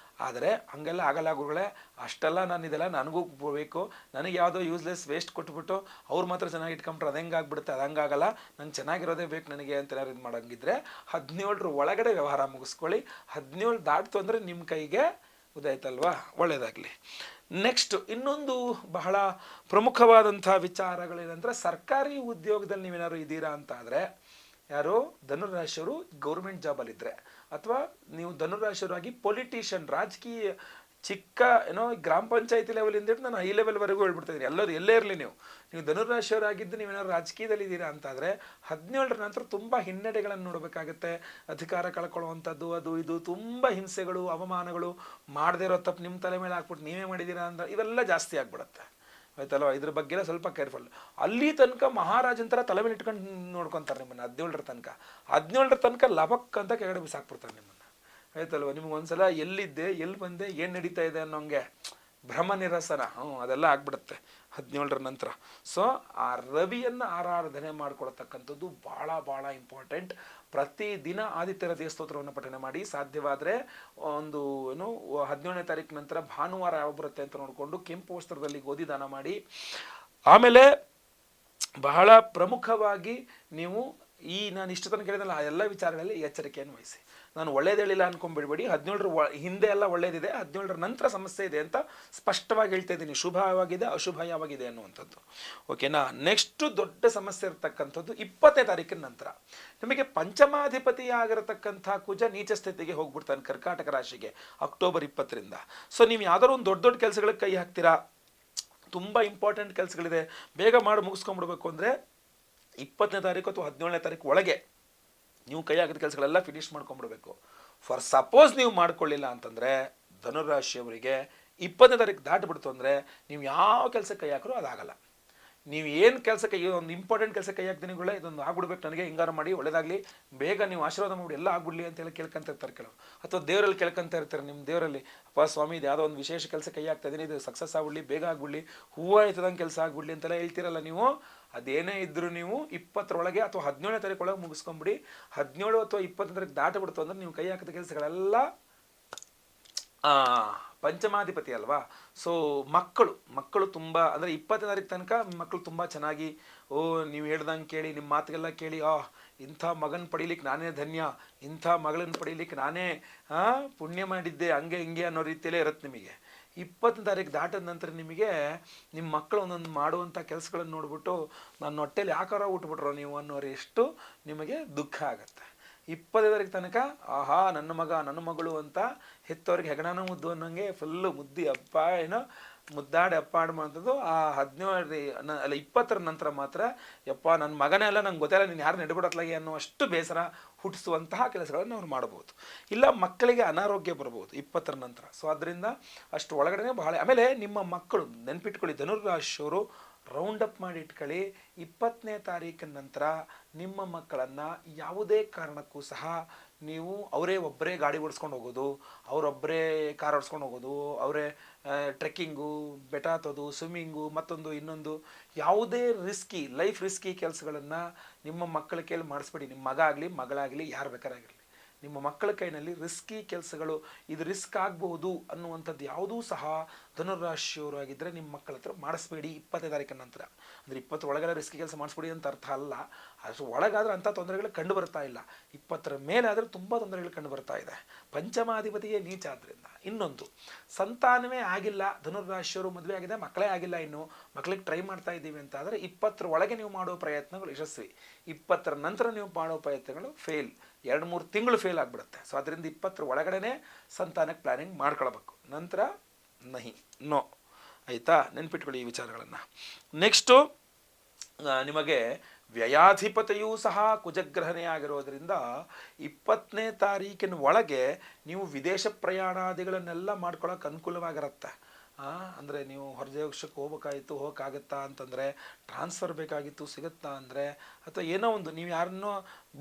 ಆದರೆ ಹಂಗೆಲ್ಲ ಆಗಲ್ಲ ಗುರುಗಳೇ, ಅಷ್ಟೆಲ್ಲ ನಾನು ಇದೆಲ್ಲ ನನಗೂ ಬೇಕು, ನನಗೆ ಯಾವುದೋ ಯೂಸ್ಲೆಸ್ ವೇಸ್ಟ್ ಕೊಟ್ಬಿಟ್ಟು ಅವ್ರು ಮಾತ್ರ ಚೆನ್ನಾಗಿ ಇಟ್ಕೊಂಬಿಟ್ರೆ ಅದು ಹೆಂಗಾಗ್ಬಿಡುತ್ತೆ, ಅದು ಹಂಗಾಗಲ್ಲ, ನಂಗೆ ಚೆನ್ನಾಗಿರೋದೇ ಬೇಕು ನನಗೆ ಅಂತ ಏನಾರು ಇದು ಮಾಡೋಂಗಿದ್ರೆ 17ರ ಒಳಗಡೆ ವ್ಯವಹಾರ ಮುಗಿಸ್ಕೊಳ್ಳಿ. 17 ದಾಟ್ತು ಅಂದರೆ ನಿಮ್ಮ ಕೈಗೆ ಉದಾಯ್ತಲ್ವಾ, ಒಳ್ಳೆಯದಾಗಲಿ. ನೆಕ್ಸ್ಟ್ ಇನ್ನೊಂದು ಬಹಳ ಪ್ರಮುಖವಾದಂಥ ವಿಚಾರಗಳೇನೆಂದರೆ, ಸರ್ಕಾರಿ ಉದ್ಯೋಗದಲ್ಲಿ ನೀವೇನಾದ್ರು ಇದ್ದೀರಾ ಅಂತ ಆದರೆ, ಯಾರು ಧನುರಾಶಿಯವರು ಗೌರ್ಮೆಂಟ್ ಜಾಬಲ್ಲಿದ್ದರೆ ಅಥವಾ ನೀವು ಧನುರಾಶಿಯವರಾಗಿ ಪೊಲಿಟಿಷಿಯನ್, ರಾಜಕೀಯ ಚಿಕ್ಕ ಏನೋ ಗ್ರಾಮ ಪಂಚಾಯತಿ ಲೆವೆಲಿಂದ ನಾನು ಹೈ ಲೆವೆಲ್ವರೆಗೂ ಹೇಳ್ಬಿಡ್ತಾಯಿದ್ದೀನಿ, ಎಲ್ಲೇ ಇರಲಿ ನೀವು ಧನುರಾಶಿಯವರಾಗಿದ್ದು ನೀವೇನಾದ್ರು ರಾಜಕೀಯದಲ್ಲಿ ಇದ್ದೀರಾ ಅಂತಾದರೆ 17ರ ನಂತರ ತುಂಬ ಹಿನ್ನಡೆಗಳನ್ನು ನೋಡಬೇಕಾಗತ್ತೆ. ಅಧಿಕಾರ ಕಳ್ಕೊಳ್ಳುವಂಥದ್ದು, ಅದು ಇದು ತುಂಬ ಹಿಂಸೆಗಳು, ಅವಮಾನಗಳು, ಮಾಡದೇ ಇರೋ ತಪ್ಪು ನಿಮ್ಮ ತಲೆ ಮೇಲೆ ಹಾಕ್ಬಿಟ್ಟು ನೀವೇ ಮಾಡಿದ್ದೀರಾ ಅಂದ್ರೆ ಇವೆಲ್ಲ ಜಾಸ್ತಿ ಆಗ್ಬಿಡುತ್ತೆ. ಆಯ್ತಲ್ವ. ಇದ್ರ ಬಗ್ಗೆ ಎಲ್ಲ ಸ್ವಲ್ಪ ಕೇರ್ಫುಲ್. ಅಲ್ಲಿ ತನಕ ಮಹಾರಾಜನ ಥರ ತಲೆ ಮೇಲೆ ಇಟ್ಕೊಂಡು ನೋಡ್ಕೊತಾರೆ ನಿಮ್ಮನ್ನು 17ರ ತನಕ. 17ರ ತನಕ ಲಬಕ್ ಅಂತ ಕೆಳಗಡೆ ಬಿಸಾಕ್ಬಿಡ್ತಾರೆ ನಿಮ್ಮನ್ನು, ಆಯ್ತಲ್ವ. ನಿಮ್ಗೆ ಒಂದ್ಸಲ ಎಲ್ಲಿದ್ದೆ, ಎಲ್ಲಿ ಬಂದೆ, ಏನು ನಡೀತಾ ಇದೆ ಅನ್ನೋಂಗೆ ಭ್ರಮ ನಿರಸನ, ಅದೆಲ್ಲ ಆಗ್ಬಿಡುತ್ತೆ 17ರ ನಂತರ. ಸೊ ಆ ರವಿಯನ್ನು ಆರಾಧನೆ ಮಾಡ್ಕೊಳ್ತಕ್ಕಂಥದ್ದು ಭಾಳ ಭಾಳ ಇಂಪಾರ್ಟೆಂಟ್. ಪ್ರತಿದಿನ ಆದಿತ್ಯ ಹೃದಯ ಸ್ತೋತ್ರವನ್ನು ಪಠನೆ ಮಾಡಿ. ಸಾಧ್ಯವಾದರೆ ಒಂದು 17ನೇ ತಾರೀಕು ನಂತರ ಭಾನುವಾರ ಯಾವ ಬರುತ್ತೆ ಅಂತ ನೋಡಿಕೊಂಡು ಕೆಂಪು ವಸ್ತ್ರದಲ್ಲಿ ಗೋಧಿ ದಾನ ಮಾಡಿ. ಆಮೇಲೆ ಬಹಳ ಪ್ರಮುಖವಾಗಿ ನೀವು ನಾನು ಇಷ್ಟು ತನಕ ಹೇಳಿದಲ್ಲ ಆ ಎಲ್ಲ ವಿಚಾರಗಳಲ್ಲಿ ಎಚ್ಚರಿಕೆಯನ್ನು ವಹಿಸಿ. ನಾನು ಒಳ್ಳೇದೇಳಿಲ್ಲ ಅನ್ಕೊಂಡ್ಬಿಡ್ಬೇಡಿ. 17ರ ಹಿಂದೆ ಎಲ್ಲ ಒಳ್ಳೇದಿದೆ, 17ರ ನಂತರ ಸಮಸ್ಯೆ ಇದೆ ಅಂತ ಸ್ಪಷ್ಟವಾಗಿ ಹೇಳ್ತಾ ಇದ್ದೀನಿ. ಶುಭ ಯಾವಾಗಿದೆ, ಅಶುಭ ಯಾವಾಗಿದೆ ಅನ್ನುವಂಥದ್ದು, ಓಕೆನಾ. ನೆಕ್ಸ್ಟ್ ದೊಡ್ಡ ಸಮಸ್ಯೆ ಇರತಕ್ಕಂಥದ್ದು 20ನೇ ತಾರೀಕಿನ ನಂತರ. ನಿಮಗೆ ಪಂಚಮಾಧಿಪತಿ ಆಗಿರತಕ್ಕಂಥ ಕುಜ ನೀಚ ಸ್ಥಿತಿಗೆ ಹೋಗ್ಬಿಡ್ತಾನೆ ಕರ್ಕಾಟಕ ರಾಶಿಗೆ ಅಕ್ಟೋಬರ್ 20ರಿಂದ. ಸೊ ನೀವು ಯಾವ್ದಾದ್ರು ಒಂದು ದೊಡ್ಡ ದೊಡ್ಡ ಕೆಲಸಗಳಿಗೆ ಕೈ ಹಾಕ್ತೀರಾ, ತುಂಬ ಇಂಪಾರ್ಟೆಂಟ್ ಕೆಲಸಗಳಿದೆ, ಬೇಗ ಮಾಡಿ ಮುಗಿಸ್ಕೊಂಡ್ಬಿಡ್ಬೇಕು ಅಂದರೆ 20ನೇ ತಾರೀಕು ಅಥವಾ 17ನೇ ತಾರೀಕು ಒಳಗೆ ನೀವು ಕೈ ಹಾಕಿದ ಕೆಲಸಗಳೆಲ್ಲ ಫಿನಿಶ್ ಮಾಡ್ಕೊಂಡ್ಬಿಡ್ಬೇಕು. ಫಾರ್ ಸಪೋಸ್ ನೀವು ಮಾಡ್ಕೊಳ್ಳಿಲ್ಲ ಅಂತಂದರೆ ಧನುರಾಶಿಯವರಿಗೆ 20ನೇ ತಾರೀಕು ದಾಟಿಬಿಡ್ತು ಅಂದರೆ ನೀವು ಯಾವ ಕೆಲಸಕ್ಕೆ ಕೈ ಹಾಕಿದ್ರು ಅದಾಗಲ್ಲ. ನೀವು ಏನು ಕೆಲಸಕ್ಕೆ, ಒಂದು ಇಂಪಾರ್ಟೆಂಟ್ ಕೆಲಸ ಕೈ ಹಾಕ್ತೀನಿ, ಇದೊಂದು ಆಗ್ಬಿಡ್ಬೇಕು ನನಗೆ, ಹಿಂಗಾರು ಮಾಡಿ ಒಳ್ಳೇದಾಗಲಿ, ಬೇಗ ನೀವು ಆಶೀರ್ವಾದ ಮಾಡಿ ಎಲ್ಲ ಆಗ್ಬಿಡ್ಲಿ ಅಂತೆಲ್ಲ ಕೇಳ್ಕೊಂತ ಇರ್ತಾರೆ ಕೆಲವು. ಅಥವಾ ದೇವರಲ್ಲಿ ಕೇಳ್ಕೊಂತ ಇರ್ತಾರೆ, ನಿಮ್ಮ ದೇವರಲ್ಲಿ ಅಪ್ಪ ಸ್ವಾಮಿ ಇದು ಯಾವುದೋ ಒಂದು ವಿಶೇಷ ಕೆಲಸ ಕೈ ಹಾಕ್ತಾ ಇದ್ದೀನಿ, ಇದು ಸಕ್ಸಸ್ ಆಗ್ಬಿಡ್ಲಿ, ಬೇಗ ಆಗ್ಬಿಡ್ಲಿ, ಹೂವು ಆಯ್ತದಂಗೆ ಕೆಲಸ ಆಗ್ಬಿಡ್ಲಿ ಅಂತೆಲ್ಲ ಹೇಳ್ತಿರಲ್ಲ ನೀವು. ಅದೇನೇ ಇದ್ದರೂ ನೀವು 20ರೊಳಗೆ ಅಥವಾ 17ನೇ ತಾರೀಕು ಒಳಗೆ ಮುಗಿಸ್ಕೊಂಬಿಡಿ. 17 ಅಥವಾ 20ನೇ ತಾರೀಕು ದಾಟಿಬಿಡ್ತು ಅಂದರೆ ನೀವು ಕೈ ಹಾಕಿದ ಕೆಲಸಗಳೆಲ್ಲ ಪಂಚಮಾಧಿಪತಿ ಅಲ್ವಾ. ಸೊ ಮಕ್ಕಳು ತುಂಬ ಅಂದರೆ 20ನೇ ತಾರೀಕು ತನಕ ಮಕ್ಕಳು ತುಂಬ ಚೆನ್ನಾಗಿ ನೀವು ಹೇಳ್ದಂಗೆ ಕೇಳಿ, ನಿಮ್ಮ ಮಾತುಗೆಲ್ಲ ಕೇಳಿ, ಇಂಥ ಮಗನ ಪಡೀಲಿಕ್ಕೆ ನಾನೇ ಧನ್ಯ, ಇಂಥ ಮಗಳನ್ನ ಪಡೀಲಿಕ್ಕೆ ನಾನೇ ಪುಣ್ಯ ಮಾಡಿದ್ದೆ, ಹಂಗೆ ಹಿಂಗೆ ಅನ್ನೋ ರೀತಿಯಲ್ಲೇ ಇರುತ್ತೆ ನಿಮಗೆ. 20ನೇ ತಾರೀಕು ದಾಟಿದ ನಂತರ ನಿಮಗೆ ನಿಮ್ಮ ಮಕ್ಕಳು ಒಂದೊಂದು ಮಾಡುವಂಥ ಕೆಲಸಗಳನ್ನು ನೋಡ್ಬಿಟ್ಟು ನನ್ನ ಹೊಟ್ಟೆಲಿ ಯಾಕಾರ ಉಟ್ಬಿಟ್ರೋ ನೀವು ಅನ್ನೋರು ಎಷ್ಟು ನಿಮಗೆ ದುಃಖ ಆಗುತ್ತೆ. 20ನೇ ತಾರೀಕು ತನಕ ನನ್ನ ಮಗ ನನ್ನ ಮಗಳು ಅಂತ ಹೆತ್ತವ್ರಿಗೆ ಹೆಗಣನ ಮುದ್ದು ಅನ್ನೋಂಗೆ ಫುಲ್ಲು ಮುದ್ದಿ ಅಪ್ಪ ಏನೋ ಮುದ್ದಾಡಿ ಅಪ್ಪಾಡು ಮಾಡೋದು. ಆ 20ರ ನಂತರ ಮಾತ್ರ ಯಪ್ಪ ನನ್ನ ಮಗನೇ ಅಲ್ಲ, ನಂಗೆ ಗೊತ್ತಿಲ್ಲ, ನೀನು ಯಾರು ನೆಡ್ಬಿಡತ್ಲಾಗೆ ಅನ್ನೋ ಅಷ್ಟು ಬೇಸರ ಹುಟ್ಟಿಸುವಂತಹ ಕೆಲಸಗಳನ್ನು ಅವ್ರು ಮಾಡ್ಬೋದು. ಇಲ್ಲ ಮಕ್ಕಳಿಗೆ ಅನಾರೋಗ್ಯ ಬರ್ಬೋದು 20ರ ನಂತರ. ಸೊ ಅದರಿಂದ ಅಷ್ಟು ಒಳಗಡೆ ಬಹಳ. ಆಮೇಲೆ ನಿಮ್ಮ ಮಕ್ಕಳು ನೆನ್ಪಿಟ್ಕೊಳ್ಳಿ, ಧನುರಾಶಿಯವರು ರೌಂಡ್ ಅಪ್ ಮಾಡಿ ಇಟ್ಕೊಳ್ಳಿ. 20ನೇ ತಾರೀಕಿನ ನಂತರ ನಿಮ್ಮ ಮಕ್ಕಳನ್ನು ಯಾವುದೇ ಕಾರಣಕ್ಕೂ ಸಹ ನೀವು ಒಬ್ಬರೇ ಗಾಡಿ ಓಡಿಸ್ಕೊಂಡು ಹೋಗೋದು, ಅವರೊಬ್ಬರೇ ಕಾರ್ ಓಡಿಸ್ಕೊಂಡು ಹೋಗೋದು, ಅವರೇ ಟ್ರೆಕ್ಕಿಂಗು, ಬೆಟ್ಟ ಹತ್ತೋದು, ಸ್ವಿಮ್ಮಿಂಗು, ಮತ್ತೊಂದು ಇನ್ನೊಂದು ಯಾವುದೇ ಲೈಫ್ ರಿಸ್ಕಿ ಕೆಲಸಗಳನ್ನು ನಿಮ್ಮ ಮಕ್ಕಳ ಕೈಲಿ ಮಾಡಿಸ್ಬೇಡಿ. ನಿಮ್ಮ ಮಗ ಆಗಲಿ ಮಗಳಾಗಲಿ ಯಾರು ಬೇಕಾರಾಗಿರಲಿ, ನಿಮ್ಮ ಮಕ್ಕಳ ಕೈನಲ್ಲಿ ರಿಸ್ಕಿ ಕೆಲಸಗಳು, ಇದು ರಿಸ್ಕ್ ಆಗ್ಬಹುದು ಅನ್ನುವಂಥದ್ದು ಯಾವುದೂ ಸಹ ಧನುರಾಶಿಯವರು ಆಗಿದ್ದರೆ ನಿಮ್ಮ ಮಕ್ಕಳ ಹತ್ರ ಮಾಡಿಸ್ಬೇಡಿ 20ನೇ ತಾರೀಕಿನ ನಂತರ. ಅಂದರೆ 20 ಒಳಗೆಲ್ಲ ರಿಸ್ಕಿ ಕೆಲಸ ಮಾಡಿಸ್ಬೇಡಿ ಅಂತ ಅರ್ಥ ಅಲ್ಲ. ಅಷ್ಟು ಒಳಗಾದ್ರೆ ಅಂಥ ತೊಂದರೆಗಳು ಕಂಡು ಬರ್ತಾ ಇಲ್ಲ. 20ರ ಮೇಲೆ ಆದರೆ ತುಂಬ ತೊಂದರೆಗಳು ಕಂಡು ಬರ್ತಾ ಇದೆ, ಪಂಚಮಾಧಿಪತಿಗೆ ನೀಚ ಆದ್ದರಿಂದ. ಇನ್ನೊಂದು, ಸಂತಾನವೇ ಆಗಿಲ್ಲ, ಧನುರಾಶಿಯವರು ಮದುವೆ ಆಗಿದೆ, ಮಕ್ಕಳೇ ಆಗಿಲ್ಲ, ಇನ್ನು ಮಕ್ಕಳಿಗೆ ಟ್ರೈ ಮಾಡ್ತಾ ಇದ್ದೀವಿ ಅಂತ ಆದರೆ 20ರ ಒಳಗೆ ನೀವು ಮಾಡೋ ಪ್ರಯತ್ನಗಳು ಯಶಸ್ವಿ, 20ರ ನಂತರ ನೀವು ಮಾಡೋ ಪ್ರಯತ್ನಗಳು ಫೇಲ್, 2-3 ತಿಂಗಳು ಫೇಲ್ ಆಗಿಬಿಡುತ್ತೆ. ಸೊ ಅದರಿಂದ 20ರ ಒಳಗಡೆ ಸಂತಾನಕ್ಕೆ ಪ್ಲಾನಿಂಗ್ ಮಾಡ್ಕೊಳ್ಬೇಕು, ನಂತರ ನೋ ಆಯಿತಾ. ನೆನ್ಪಿಟ್ಕೊಳ್ಳಿ ಈ ವಿಚಾರಗಳನ್ನು. ನೆಕ್ಸ್ಟು ನಿಮಗೆ ವ್ಯಯಾಧಿಪತಿಯೂ ಸಹ ಕುಜಗ್ರಹಣೆ ಆಗಿರೋದ್ರಿಂದ 20ನೇ ತಾರೀಕಿನ ಒಳಗೆ ನೀವು ವಿದೇಶ ಪ್ರಯಾಣಾದಿಗಳನ್ನೆಲ್ಲ ಮಾಡ್ಕೊಳ್ಳೋಕೆ ಅನುಕೂಲವಾಗಿರುತ್ತೆ. ಅಂದರೆ ನೀವು ಹೊರದೇಶಕ್ಕೆ ಹೋಗೋಕ್ಕಾಗುತ್ತಾ ಅಂತಂದರೆ, ಟ್ರಾನ್ಸ್ಫರ್ ಬೇಕಾಗಿತ್ತು ಸಿಗುತ್ತಾ ಅಂದರೆ, ಅಥವಾ ಏನೋ ಒಂದು ನೀವು ಯಾರನ್ನೋ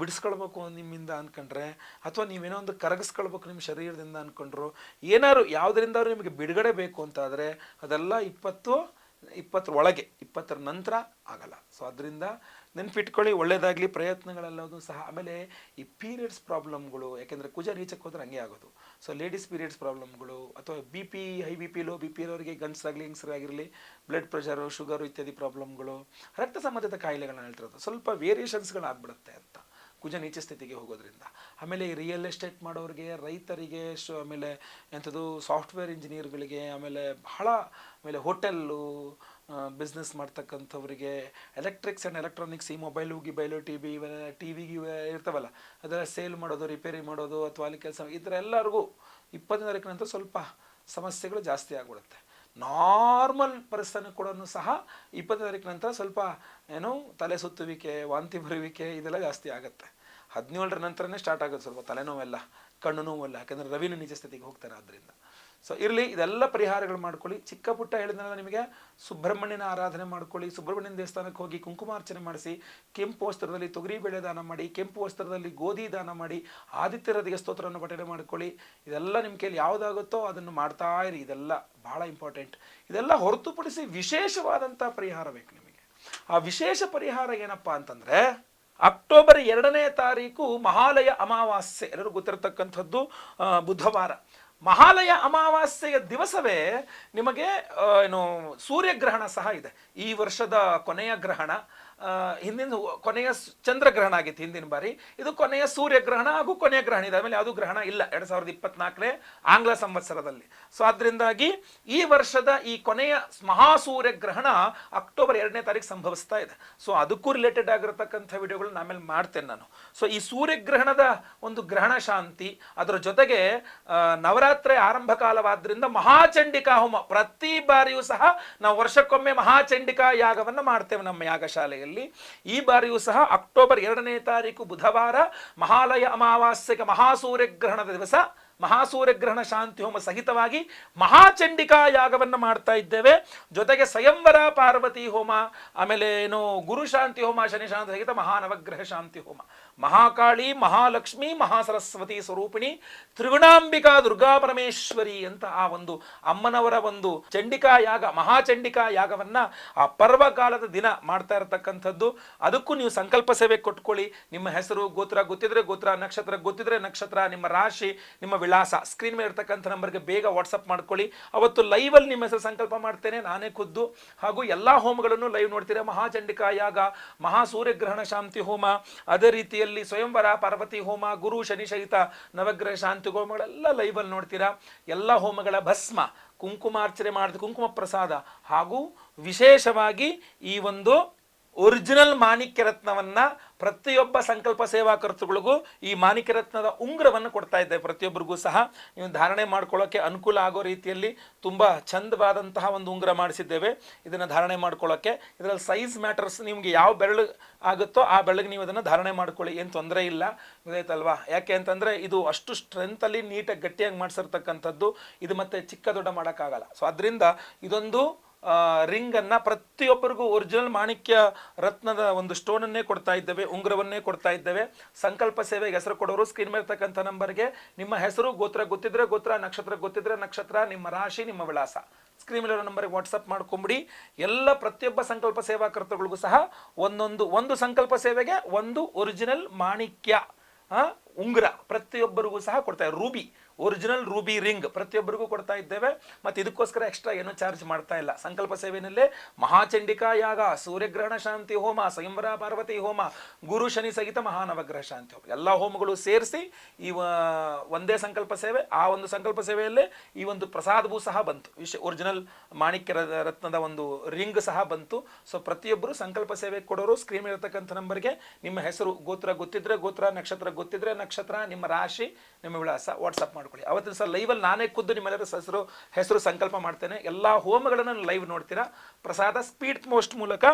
ಬಿಡಿಸ್ಕೊಳ್ಬೇಕು ನಿಮ್ಮಿಂದ ಅಂದ್ಕೊಂಡ್ರೆ, ಅಥವಾ ನೀವೇನೋ ಒಂದು ಕರಗಿಸ್ಕೊಳ್ಬೇಕು ನಿಮ್ಮ ಶರೀರದಿಂದ ಅಂದ್ಕೊಂಡ್ರು, ಏನಾದ್ರು ಯಾವುದರಿಂದಾದ್ರು ನಿಮಗೆ ಬಿಡುಗಡೆ ಬೇಕು ಅಂತಾದರೆ ಅದೆಲ್ಲ 20ರ ಒಳಗೆ, 20ರ ನಂತರ ಆಗಲ್ಲ. ಸೊ ಅದರಿಂದ ನೆನ್ಪಿಟ್ಕೊಳ್ಳಿ, ಒಳ್ಳೇದಾಗಲಿ, ಪ್ರಯತ್ನಗಳೆಲ್ಲವೂ ಸಹ. ಆಮೇಲೆ ಈ ಪೀರಿಯಡ್ಸ್ ಪ್ರಾಬ್ಲಮ್ಗಳು, ಯಾಕೆಂದರೆ ಕುಜ ನೀಚಕ್ಕೆ ಹೋದ್ರೆ ಹಂಗೆ ಆಗೋದು. ಸೊ ಲೇಡೀಸ್ ಪೀರಿಯಡ್ಸ್ ಪ್ರಾಬ್ಲಮ್ಗಳು, ಅಥವಾ BP, high BP, low BP ಇರೋರಿಗೆ, ಗಂಡಸಾಗಲಿ ಹೆಂಗಸರಾಗಿರಲಿ, ಬ್ಲಡ್ ಪ್ರೆಷರು, ಶುಗರು ಇತ್ಯಾದಿ ಪ್ರಾಬ್ಲಮ್ಗಳು, ರಕ್ತ ಸಂಬಂಧಿತ ಕಾಯಿಲೆಗಳನ್ನ ಹೇಳ್ತಿರೋದು, ಸ್ವಲ್ಪ ವೇರಿಯೇಷನ್ಸ್ಗಳಾಗ್ಬಿಡುತ್ತೆ ಅಂತ ಕುಜ ನೀಚ ಸ್ಥಿತಿಗೆ ಹೋಗೋದ್ರಿಂದ. ಆಮೇಲೆ ರಿಯಲ್ ಎಸ್ಟೇಟ್ ಮಾಡೋರಿಗೆ, ರೈತರಿಗೆ, ಆಮೇಲೆ ಎಂಥದ್ದು ಸಾಫ್ಟ್ವೇರ್ ಇಂಜಿನಿಯರ್ಗಳಿಗೆ, ಆಮೇಲೆ ಆಮೇಲೆ ಹೋಟೆಲ್ಲು ಬಿಸ್ನೆಸ್ ಮಾಡ್ತಕ್ಕಂಥವ್ರಿಗೆ, ಎಲೆಕ್ಟ್ರಿಕ್ಸ್ ಆ್ಯಂಡ್ ಎಲೆಕ್ಟ್ರಾನಿಕ್ಸ್, ಈ ಮೊಬೈಲು ಗಿಬೈಲು ಟಿವಿಗೆ ಇರ್ತಾವಲ್ಲ, ಅದೆಲ್ಲ ಸೇಲ್ ಮಾಡೋದು, ರಿಪೇರಿ ಮಾಡೋದು, ಅಥವಾ ಅಲ್ಲಿ ಕೆಲಸ, ಈ ಥರ ಎಲ್ಲರಿಗೂ 20ನೇ ತಾರೀಕಿನ ನಂತರ ಸ್ವಲ್ಪ ಸಮಸ್ಯೆಗಳು ಜಾಸ್ತಿ ಆಗಿಬಿಡುತ್ತೆ. ನಾರ್ಮಲ್ ಪರ್ಸನ್ ಕೂಡ ಸಹ 20ನೇ ತಾರೀಕಿನ ನಂತರ ಸ್ವಲ್ಪ ತಲೆ ಸುತ್ತುವಿಕೆ, ವಾಂತಿ ಬರುವಿಕೆ ಇದೆಲ್ಲ ಜಾಸ್ತಿ ಆಗುತ್ತೆ. 17ರ ನಂತರನೇ ಸ್ಟಾರ್ಟ್ ಆಗುತ್ತೆ ಸ್ವಲ್ಪ ತಲೆನೋವೆಲ್ಲ, ಕಣ್ಣು ನೋವೆಲ್ಲ, ಯಾಕಂದರೆ ರವಿನ ನಿಜ ಸ್ಥಿತಿಗೆ ಹೋಗ್ತಾರೆ. ಆದ್ದರಿಂದ ಸೊ ಇರಲಿ, ಇದೆಲ್ಲ ಪರಿಹಾರಗಳು ಮಾಡ್ಕೊಳ್ಳಿ. ಚಿಕ್ಕ ಪುಟ್ಟ ಹೇಳಿದ್ನಲ್ಲ ನಿಮಗೆ, ಸುಬ್ರಹ್ಮಣ್ಯನ ಆರಾಧನೆ ಮಾಡ್ಕೊಳ್ಳಿ, ಸುಬ್ರಹ್ಮಣ್ಯನ ದೇವಸ್ಥಾನಕ್ಕೆ ಹೋಗಿ ಕುಂಕುಮಾರ್ಚನೆ ಮಾಡಿಸಿ, ಕೆಂಪು ವಸ್ತ್ರದಲ್ಲಿ ತೊಗರಿಬೇಳೆ ದಾನ ಮಾಡಿ, ಕೆಂಪು ವಸ್ತ್ರದಲ್ಲಿ ಗೋಧಿ ದಾನ ಮಾಡಿ, ಆದಿತ್ಯ ಹೃದಯ ಸ್ತೋತ್ರವನ್ನು ಪಠನೆ ಮಾಡ್ಕೊಳ್ಳಿ. ಇದೆಲ್ಲ ನಿಮ್ಮ ಕೈಲಿ ಯಾವುದಾಗುತ್ತೋ ಅದನ್ನು ಮಾಡ್ತಾ ಇರಿ. ಇದೆಲ್ಲ ಬಹಳ ಇಂಪಾರ್ಟೆಂಟ್. ಇದೆಲ್ಲ ಹೊರತುಪಡಿಸಿ ವಿಶೇಷವಾದಂಥ ಪರಿಹಾರ ಬೇಕು ನಿಮಗೆ. ಆ ವಿಶೇಷ ಪರಿಹಾರ ಏನಪ್ಪಾ ಅಂತಂದ್ರೆ, ಅಕ್ಟೋಬರ್ 2ನೇ ತಾರೀಕು ಮಹಾಲಯ ಅಮಾವಾಸ್ಯೆ, ಎಲ್ಲರೂ ಗೊತ್ತಿರತಕ್ಕಂಥದ್ದು ಬುಧವಾರ. ಮಹಾಲಯ ಅಮಾವಾಸ್ಯೆಯ ದಿವಸವೇ ನಿಮಗೆ ಏನು ಸೂರ್ಯಗ್ರಹಣ ಸಹ ಇದೆ. ಈ ವರ್ಷದ ಕೊನೆಯ ಗ್ರಹಣ, ಹಿಂದಿನ ಕೊನೆಯ ಚಂದ್ರಗ್ರಹಣ ಆಗಿತ್ತು ಹಿಂದಿನ ಬಾರಿ, ಇದು ಕೊನೆಯ ಸೂರ್ಯಗ್ರಹಣ ಹಾಗೂ ಕೊನೆಯ ಗ್ರಹಣ ಇದೆ. ಆಮೇಲೆ ಯಾವುದೂ ಗ್ರಹಣ ಇಲ್ಲ 2024ನೇ ಆಂಗ್ಲ ಸಂವತ್ಸರದಲ್ಲಿ. ಸೊ ಅದರಿಂದಾಗಿ ಈ ವರ್ಷದ ಈ ಕೊನೆಯ ಮಹಾಸೂರ್ಯಗ್ರಹಣ ಅಕ್ಟೋಬರ್ 2ನೇ ತಾರೀಕು ಸಂಭವಿಸ್ತಾ ಇದೆ. ಸೊ ಅದಕ್ಕೂ ರಿಲೇಟೆಡ್ ಆಗಿರತಕ್ಕಂಥ ವಿಡಿಯೋಗಳನ್ನ ಆಮೇಲೆ ಮಾಡ್ತೇನೆ ನಾನು. ಸೊ ಈ ಸೂರ್ಯಗ್ರಹಣದ ಒಂದು ಗ್ರಹಣ ಶಾಂತಿ, ಅದರ ಜೊತೆಗೆ ನವರಾತ್ರಿ ಆರಂಭ ಕಾಲವಾದ್ರಿಂದ ಮಹಾಚಂಡಿಕಾ ಹೋಮ ಪ್ರತಿ ಬಾರಿಯೂ ಸಹ ನಾವು ವರ್ಷಕ್ಕೊಮ್ಮೆ ಮಹಾಚಂಡಿಕಾ ಯಾಗವನ್ನು ಮಾಡ್ತೇವೆ ನಮ್ಮ ಯಾಗಶಾಲೆಯಲ್ಲಿ. ಈ ಬಾರಿಯೂ ಸಹ ಅಕ್ಟೋಬರ್ 2ನೇ ತಾರೀಕು ಬುಧವಾರ ಮಹಾಲಯ ಅಮಾವಾಸ್ಯೆಗೆ ಮಹಾಸೂರ್ಯಗ್ರಹಣದ ದಿವಸ ಮಹಾಸೂರ್ಯಗ್ರಹಣ ಶಾಂತಿ ಹೋಮ ಸಹಿತವಾಗಿ ಮಹಾಚಂಡಿಕಾ ಯಾಗವನ್ನು ಮಾಡ್ತಾ ಇದ್ದೇವೆ. ಜೊತೆಗೆ ಸ್ವಯಂವರ ಪಾರ್ವತಿ ಹೋಮ, ಆಮೇಲೆ ಏನು ಗುರು ಶಾಂತಿ ಹೋಮ, ಶನಿ ಶಾಂತಿ ಸಹಿತ ಮಹಾನವಗ್ರಹ ಶಾಂತಿ ಹೋಮ, ಮಹಾಕಾಳಿ, ಮಹಾಲಕ್ಷ್ಮಿ, ಮಹಾಸರಸ್ವತಿ ಸ್ವರೂಪಿಣಿ, ತ್ರಿಗುಣಾಂಬಿಕಾ, ದುರ್ಗಾ ಪರಮೇಶ್ವರಿ ಅಂತ ಆ ಒಂದು ಅಮ್ಮನವರ ಒಂದು ಚಂಡಿಕಾ ಯಾಗ, ಮಹಾಚಂಡಿಕಾ ಯಾಗವನ್ನ ಆ ಪರ್ವಕಾಲದ ದಿನ ಮಾಡ್ತಾ ಇರತಕ್ಕಂಥದ್ದು. ಅದಕ್ಕೂ ನೀವು ಸಂಕಲ್ಪ ಸೇವೆ ಕೊಟ್ಕೊಳ್ಳಿ. ನಿಮ್ಮ ಹೆಸರು, ಗೋತ್ರ ಗೊತ್ತಿದ್ರೆ ಗೋತ್ರ, ನಕ್ಷತ್ರ ಗೊತ್ತಿದ್ರೆ ನಕ್ಷತ್ರ, ನಿಮ್ಮ ರಾಶಿ, ನಿಮ್ಮ ವಿಳಾಸ ಸ್ಕ್ರೀನ್ ಮೇಲೆ ಇರ್ತಕ್ಕಂಥ ನಂಬರ್ಗೆ ಬೇಗ ವಾಟ್ಸಪ್ ಮಾಡ್ಕೊಳ್ಳಿ. ಅವತ್ತು ಲೈವಲ್ಲಿ ನಿಮ್ಮ ಹೆಸರು ಸಂಕಲ್ಪ ಮಾಡ್ತೇನೆ ನಾನೇ ಖುದ್ದು. ಹಾಗೂ ಎಲ್ಲಾ ಹೋಮಗಳನ್ನು ಲೈವ್ ನೋಡ್ತೀರಾ. ಮಹಾಚಂಡಿಕಾ ಯಾಗ, ಮಹಾಸೂರ್ಯಗ್ರಹಣ ಶಾಂತಿ ಹೋಮ, ಅದೇ ರೀತಿಯಲ್ಲಿ ಸ್ವಯಂವರ ಪಾರ್ವತಿ ಹೋಮ, ಗುರು ಶನಿ ಸಹಿತ ನವಗ್ರಹ ಶಾಂತಿ ಹೋಮಗಳೆಲ್ಲ ಲೈವಲ್ಲಿ ನೋಡ್ತೀರಾ. ಎಲ್ಲ ಹೋಮಗಳ ಭಸ್ಮ, ಕುಂಕುಮಾರ್ಚನೆ ಮಾಡಿದ ಕುಂಕುಮ ಪ್ರಸಾದ, ಹಾಗೂ ವಿಶೇಷವಾಗಿ ಈ ಒಂದು ಒರಿಜಿನಲ್ ಮಾಣಿಕ್ಯ ರತ್ನವನ್ನ ಪ್ರತಿಯೊಬ್ಬ ಸಂಕಲ್ಪ ಸೇವಾ ಕರ್ತೃಗಳಿಗೂ ಈ ಮಾಣಿಕ್ಯ ರತ್ನದ ಉಂಗುರವನ್ನು ಕೊಡ್ತಾ ಇದ್ದೇವೆ. ಪ್ರತಿಯೊಬ್ಬರಿಗೂ ಸಹ ನೀವು ಧಾರಣೆ ಮಾಡ್ಕೊಳ್ಳೋಕೆ ಅನುಕೂಲ ಆಗೋ ರೀತಿಯಲ್ಲಿ ತುಂಬಾ ಚಂದವಾದಂತಹ ಒಂದು ಉಂಗುರ ಮಾಡಿಸಿದ್ದೇವೆ. ಇದನ್ನು ಧಾರಣೆ ಮಾಡ್ಕೊಳ್ಳೋಕೆ ಇದರಲ್ಲಿ ಸೈಜ್ ಮ್ಯಾಟರ್ಸ್, ನಿಮಗೆ ಯಾವ ಬೆರಳು ಆಗುತ್ತೋ ಆ ಬೆರಳಿಗೆ ನೀವು ಅದನ್ನು ಧಾರಣೆ ಮಾಡ್ಕೊಳ್ಳಿ, ಏನು ತೊಂದರೆ ಇಲ್ಲ. ಗೊತ್ತಾಯ್ತಲ್ವಾ? ಯಾಕೆ ಅಂತಂದ್ರೆ ಇದು ಅಷ್ಟು ಸ್ಟ್ರೆಂತಲ್ಲಿ ನೀಟಾಗಿ ಗಟ್ಟಿಯಾಗಿ ಮಾಡಿಸಿರ್ತಕ್ಕಂಥದ್ದು. ಇದು ಮತ್ತೆ ಚಿಕ್ಕ ದೊಡ್ಡ ಮಾಡೋಕ್ಕಾಗಲ್ಲ. ಸೊ ಅದರಿಂದ ಇದೊಂದು ರಿಂಗ್ ಅನ್ನ ಪ್ರತಿಯೊಬ್ಬರಿಗೂ ಒರಿಜಿನಲ್ ಮಾಣಿಕ್ಯ ರತ್ನದ ಒಂದು ಸ್ಟೋನ್ ಅನ್ನೇ ಕೊಡ್ತಾ ಇದ್ದೇವೆ, ಉಂಗುರವನ್ನೇ ಕೊಡ್ತಾ ಇದ್ದೇವೆ. ಸಂಕಲ್ಪ ಸೇವೆಗೆ ಹೆಸರು ಕೊಡೋರು ಸ್ಕ್ರೀನ್ ಮೇಲೆ ಇರ್ತಕ್ಕಂಥ ನಂಬರ್ಗೆ ನಿಮ್ಮ ಹೆಸರು, ಗೋತ್ರ ಗೊತ್ತಿದ್ರೆ ಗೋತ್ರ, ನಕ್ಷತ್ರ ಗೊತ್ತಿದ್ರೆ ನಕ್ಷತ್ರ, ನಿಮ್ಮ ರಾಶಿ, ನಿಮ್ಮ ವಿಳಾಸ ಸ್ಕ್ರೀನ್ ಮೇಲೆ ನಂಬರ್ಗೆ ವಾಟ್ಸಪ್ ಮಾಡ್ಕೊಂಬಿಡಿ. ಎಲ್ಲ ಪ್ರತಿಯೊಬ್ಬ ಸಂಕಲ್ಪ ಸೇವಾ ಕರ್ತೃಗಳಿಗೂ ಸಹ ಒಂದು ಸಂಕಲ್ಪ ಸೇವೆಗೆ ಒಂದು ಒರಿಜಿನಲ್ ಮಾಣಿಕ್ಯ ಉಂಗುರ ಪ್ರತಿಯೊಬ್ಬರಿಗೂ ಸಹ ಕೊಡ್ತಾ ಇದ್ದಾರೆ. ರೂಬಿ, ಒರಿಜಿನಲ್ ರೂಬಿ ರಿಂಗ್ ಪ್ರತಿಯೊಬ್ಬರಿಗೂ ಕೊಡ್ತಾ ಇದ್ದೇವೆ. ಮತ್ತು ಇದಕ್ಕೋಸ್ಕರ ಎಕ್ಸ್ಟ್ರಾ ಏನು ಚಾರ್ಜ್ ಮಾಡ್ತಾ ಇಲ್ಲ. ಸಂಕಲ್ಪ ಸೇವೆಯಲ್ಲೇ ಮಹಾಚಂಡಿಕಾ ಯಾಗ, ಸೂರ್ಯಗ್ರಹಣ ಶಾಂತಿ ಹೋಮ, ಸ್ವಯಂವರ ಪಾರ್ವತಿ ಹೋಮ, ಗುರು ಶನಿ ಸಹಿತ ಮಹಾನವಗ್ರಹ ಶಾಂತಿ ಹೋಮ, ಎಲ್ಲ ಹೋಮಗಳು ಸೇರಿಸಿ ಈ ಒಂದೇ ಸಂಕಲ್ಪ ಸೇವೆ. ಆ ಒಂದು ಸಂಕಲ್ಪ ಸೇವೆಯಲ್ಲೇ ಈ ಒಂದು ಪ್ರಸಾದವೂ ಸಹ ಬಂತು, ಒರಿಜಿನಲ್ ಮಾಣಿಕ್ಯ ರತ್ನದ ಒಂದು ರಿಂಗ್ ಸಹ ಬಂತು. ಸೊ ಪ್ರತಿಯೊಬ್ಬರು ಸಂಕಲ್ಪ ಸೇವೆ ಕೊಡೋರು ಸ್ಕ್ರೀನ್ ಮೇಲೆ ಇರತಕ್ಕಂಥ ನಂಬರ್ಗೆ ನಿಮ್ಮ ಹೆಸರು, ಗೋತ್ರ ಗೊತ್ತಿದ್ರೆ ಗೋತ್ರ, ನಕ್ಷತ್ರ ಗೊತ್ತಿದ್ರೆ ನಕ್ಷತ್ರ, ನಿಮ್ಮ ರಾಶಿ, ನಿಮ್ಮ ವಿಳಾಸ ವಾಟ್ಸಪ್ ಮಾಡ್ಕೊಳ್ಳಿ. ಅವತ್ತಿನ ಸಹ ಲೈವಲ್ಲಿ ನಾನೇ ಖುದ್ದು ನಿಮ್ಮೆಲ್ಲರ ಹೆಸರು ಸಂಕಲ್ಪ ಮಾಡ್ತೇನೆ. ಎಲ್ಲಾ ಹೋಮಗಳನ್ನು ಲೈವ್ ನೋಡ್ತೀರಾ. ಪ್ರಸಾದ ಸ್ಪೀಡ್ ಪೋಸ್ಟ್ ಮೂಲಕ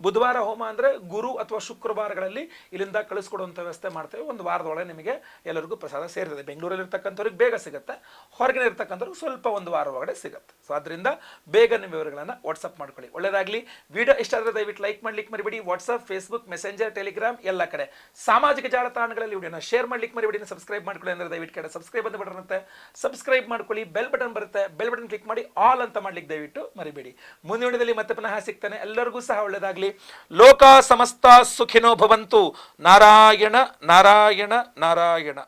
ಬುಧವಾರ ಹೋಮ ಅಂದ್ರೆ ಗುರು ಅಥವಾ ಶುಕ್ರವಾರಗಳಲ್ಲಿ ಇಲ್ಲಿಂದ ಕಳಿಸ್ಕೊಡುವಂಥ ವ್ಯವಸ್ಥೆ ಮಾಡ್ತೇವೆ. ಒಂದು ವಾರದೊಳಗೆ ನಿಮಗೆ ಎಲ್ಲರಿಗೂ ಪ್ರಸಾದ ಸೇರ್ತದೆ. ಬೆಂಗಳೂರಲ್ಲಿ ಇರ್ತಕ್ಕಂಥವ್ರಿಗೆ ಬೇಗ ಸಿಗುತ್ತೆ, ಹೊರಗಿನ ಇರ್ತಕ್ಕಂಥವ್ರಿಗೆ ಸ್ವಲ್ಪ ಒಂದು ವಾರ ಒಳಗಡೆ ಸಿಗುತ್ತೆ. ಸೊ ಅದರಿಂದ ಬೇಗ ನಿಮ್ಮ ವಿವರಗಳನ್ನು ವಾಟ್ಸಪ್ ಮಾಡ್ಕೊಳ್ಳಿ. ಒಳ್ಳೆಯದಾಗಲಿ. ವಿಡಿಯೋ ಇಷ್ಟ ಆದರೆ ದಯವಿಟ್ಟು ಲೈಕ್ ಮಾಡ್ಲಿಕ್ಕೆ ಮರಿಬೇಡಿ. ವಾಟ್ಸಪ್, ಫೇಸ್ಬುಕ್, ಮೆಸೆಂಜರ್, ಟೆಲಿಗ್ರಾಮ್ ಎಲ್ಲ ಕಡೆ ಸಾಮಾಜಿಕ ಜಾಲತಾಣಗಳಲ್ಲಿ ವಿಡಿಯೋನ ಶೇರ್ ಮಾಡ್ಲಿಕ್ಕೆ ಮರಿಬೇಡಿ. ಸಬ್ಸ್ಕ್ರೈಬ್ ಮಾಡ್ಕೊಳ್ಳಿ ಅಂದ್ರೆ ದಯವಿಟ್ಟು ಕಡೆ ಸಬ್ಸ್ಕ್ರೈಬ್ ಅಂತ ಬಟನ್ ಇರುತ್ತೆ, ಸಬ್ಸ್ಕ್ರೈಬ್ ಮಾಡ್ಕೊಳ್ಳಿ. ಬೆಲ್ ಬಟನ್ ಬರುತ್ತೆ, ಬೆಲ್ ಬಟನ್ ಕ್ಲಿಕ್ ಮಾಡಿ ಆಲ್ ಅಂತ ಮಾಡ್ಲಿಕ್ಕೆ ದಯವಿಟ್ಟು ಮರಿಬೇಡಿ. ಮುಂದಿನ ವಿಡಿಯೋದಲ್ಲಿ ಮತ್ತೆ ಪುನಃ ಸಿಗ್ತಾನೆ. ಎಲ್ಲರಿಗೂ ಸಹ ಒಳ್ಳೆಯದಾಗಲಿ. ಲೋಕ ಸಮಸ್ತ ಸುಖಿನೋ ಭವಂತು. ನಾರಾಯಣ ನಾರಾಯಣ ನಾರಾಯಣ.